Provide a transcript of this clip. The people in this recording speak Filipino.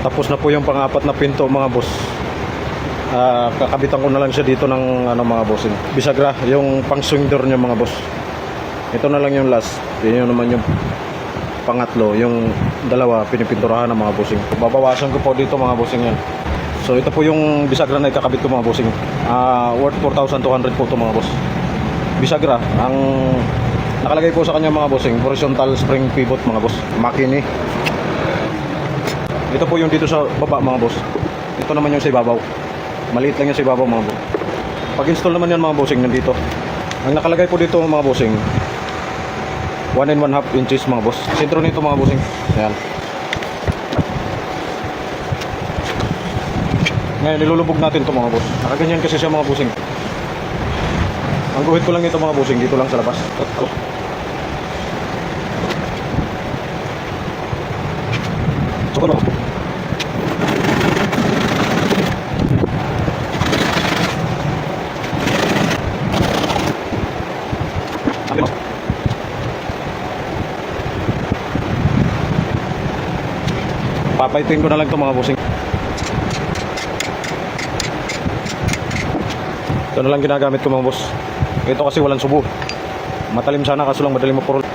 Tapos na po yung pang-apat na pinto mga boss. Kakabitan ko na lang siya dito ng mga bossing. Bisagra, yung pang swing door niya mga boss. Ito na lang yung last. Yun naman yung pangatlo. Yung dalawa pinipinturahan ng mga bossing. Babawasan ko po dito mga bossing yan. So ito po yung bisagra na ikakabit ko mga bossing. Worth 4,200 po ito mga boss. Bisagra, ang nakalagay po sa kanya mga bossing, horizontal spring pivot mga boss. Makini. Ito po yung dito sa baba mga boss. Ito naman yung sa ibabaw. Maliit lang yung sa ibabaw mga boss. Pag install naman yan mga bossing nandito. Ang nakalagay po dito mga bossing, 1 and 1/2 inches mga boss. Sentro nito mga bossing. Ayan. Ngayon nilulubog natin ito mga boss. Nakaganyan kasi siya mga bossing. Ang guhit ko lang ito mga bossing, dito lang sa labas. So, papaitin ko na lang ito mga bossing. Ito na lang ginagamit ko mga boss. Ito kasi walang subo. Matalim sana kaso lang madaling mapurol.